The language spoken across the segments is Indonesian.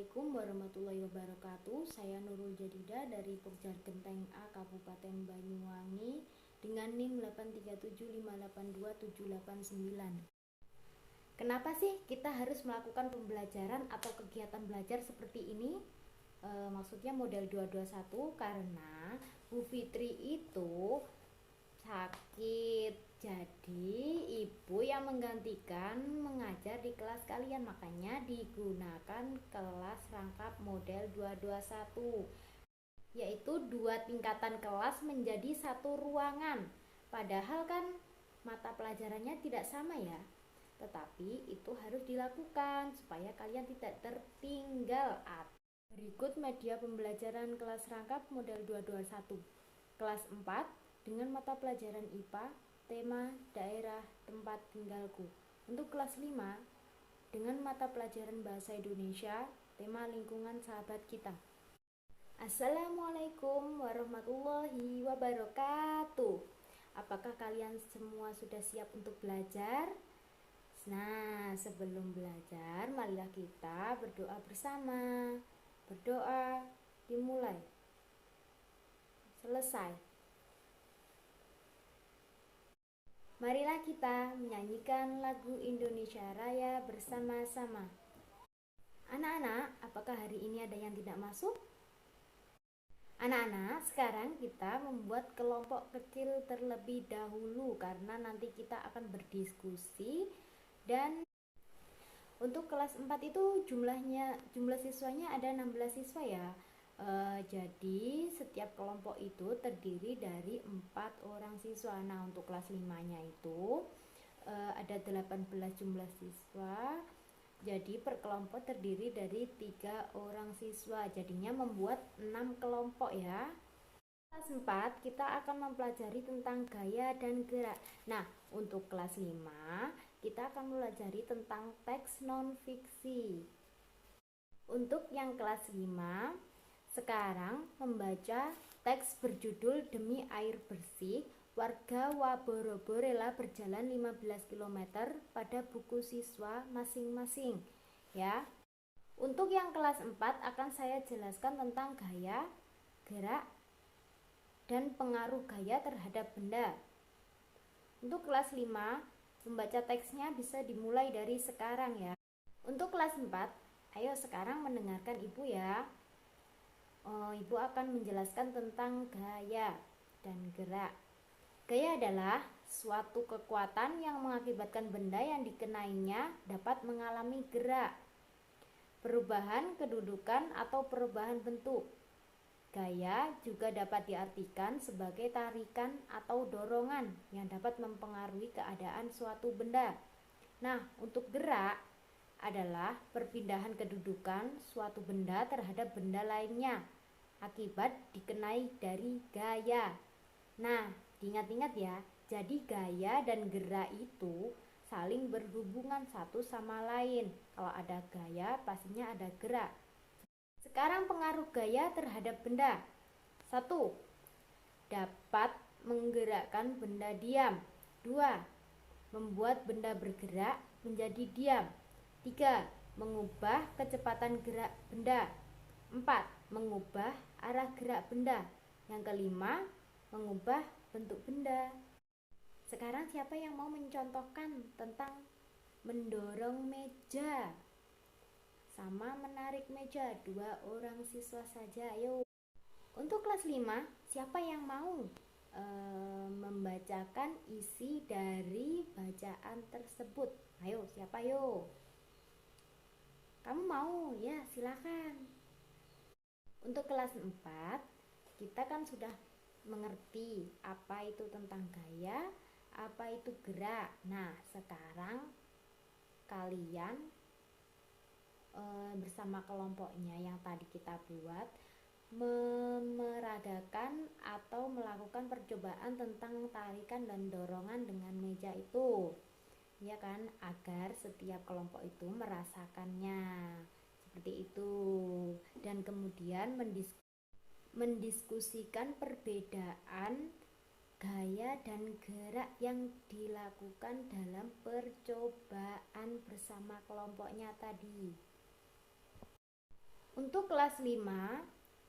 Assalamualaikum warahmatullahi wabarakatuh. Saya Nurul Jadida dari Pokjar Genteng A Kabupaten Banyuwangi dengan NIM 837582789. Kenapa sih kita harus melakukan pembelajaran atau kegiatan belajar seperti ini? Maksudnya model 221 karena Bu Fitri itu sakit, jadi ibu yang menggantikan mengajar di kelas kalian, makanya digunakan kelas rangkap model 221, yaitu 2 tingkatan kelas menjadi 1 ruangan. Padahal kan mata pelajarannya tidak sama ya, tetapi itu harus dilakukan supaya kalian tidak tertinggal. Berikut media pembelajaran kelas rangkap model 221 kelas 4 dengan mata pelajaran IPA, tema daerah tempat tinggalku. Untuk kelas 5 dengan mata pelajaran bahasa Indonesia, tema lingkungan sahabat kita. Assalamualaikum warahmatullahi wabarakatuh. Apakah kalian semua sudah siap untuk belajar? Nah, sebelum belajar, marilah kita berdoa bersama. Berdoa dimulai. Selesai. Marilah kita menyanyikan lagu Indonesia Raya bersama-sama. Anak-anak, apakah hari ini ada yang tidak masuk? Anak-anak, sekarang kita membuat kelompok kecil terlebih dahulu karena nanti kita akan berdiskusi. Dan untuk kelas 4 itu jumlah siswanya ada 16 siswa ya. Jadi setiap kelompok itu terdiri dari 4 orang siswa. Nah, untuk kelas 5-nya itu ada 18 jumlah siswa. Jadi per kelompok terdiri dari 3 orang siswa. Jadinya membuat 6 kelompok ya. Kelas 4 kita akan mempelajari tentang gaya dan gerak. Nah, untuk kelas 5 kita akan mempelajari tentang teks non-fiksi. Untuk yang kelas 5 sekarang membaca teks berjudul Demi Air Bersih, warga Waborobo rela berjalan 15 km pada buku siswa masing-masing ya. Untuk yang kelas 4 akan saya jelaskan tentang gaya, gerak, dan pengaruh gaya terhadap benda. Untuk kelas 5 membaca teksnya bisa dimulai dari sekarang ya. Untuk kelas 4, ayo sekarang mendengarkan ibu ya. Ibu akan menjelaskan tentang gaya dan gerak. Gaya adalah suatu kekuatan yang mengakibatkan benda yang dikenainya dapat mengalami gerak, perubahan kedudukan atau perubahan bentuk. Gaya juga dapat diartikan sebagai tarikan atau dorongan yang dapat mempengaruhi keadaan suatu benda. Nah, untuk gerak adalah perpindahan kedudukan suatu benda terhadap benda lainnya akibat dikenai dari gaya. Nah, diingat-ingat ya, jadi gaya dan gerak itu saling berhubungan satu sama lain. Kalau ada gaya, pastinya ada gerak. Sekarang pengaruh gaya terhadap benda. 1. Dapat menggerakkan benda diam. 2. Membuat benda bergerak menjadi diam. 3. Mengubah kecepatan gerak benda. 4. Mengubah arah gerak benda. Yang kelima, mengubah bentuk benda. Sekarang siapa yang mau mencontohkan tentang mendorong meja sama menarik meja? 2 orang siswa saja, ayo. Untuk kelas 5, siapa yang mau membacakan isi dari bacaan tersebut? Ayo, siapa yo? Kamu mau? Ya, silakan. Untuk kelas 4, kita kan sudah mengerti apa itu tentang gaya, apa itu gerak. Nah, sekarang kalian bersama kelompoknya yang tadi kita buat memeragakan atau melakukan percobaan tentang tarikan dan dorongan dengan meja itu, ya kan, agar setiap kelompok itu merasakannya seperti itu, dan kemudian mendiskusikan perbedaan gaya dan gerak yang dilakukan dalam percobaan bersama kelompoknya tadi. Untuk kelas 5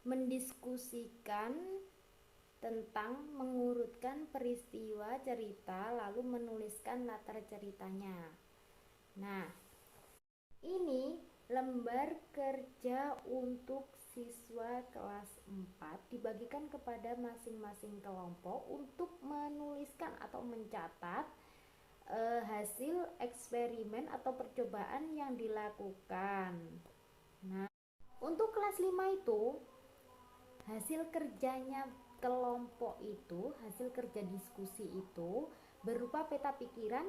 mendiskusikan tentang mengurutkan peristiwa cerita lalu menuliskan latar ceritanya. Nah, ini lembar kerja untuk siswa kelas 4 dibagikan kepada masing-masing kelompok untuk menuliskan atau mencatat hasil eksperimen atau percobaan yang dilakukan. Nah, untuk kelas 5 itu hasil kerjanya kelompok itu, hasil kerja diskusi itu berupa peta pikiran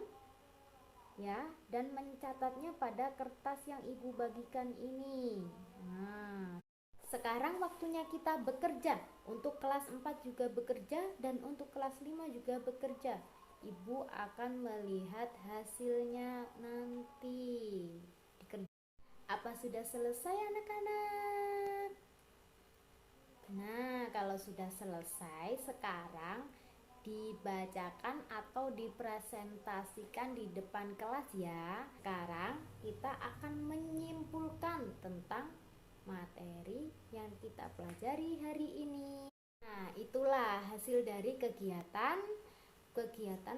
ya, dan mencatatnya pada kertas yang ibu bagikan ini. Nah, sekarang waktunya kita bekerja. Untuk kelas 4 juga bekerja dan untuk kelas 5 juga bekerja. Ibu akan melihat hasilnya nanti. Apa sudah selesai anak-anak? Nah, kalau sudah selesai, sekarang dibacakan atau dipresentasikan di depan kelas ya. Sekarang kita akan menyimpulkan tentang materi yang kita pelajari hari ini. Nah, itulah hasil dari kegiatan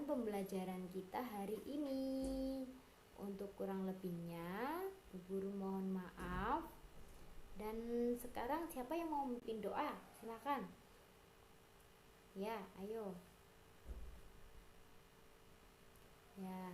pembelajaran kita hari ini. Untuk kurang lebihnya, Bu Guru mohon maaf. Dan sekarang siapa yang mau memimpin doa? Silakan. Ya, ayo. Ya.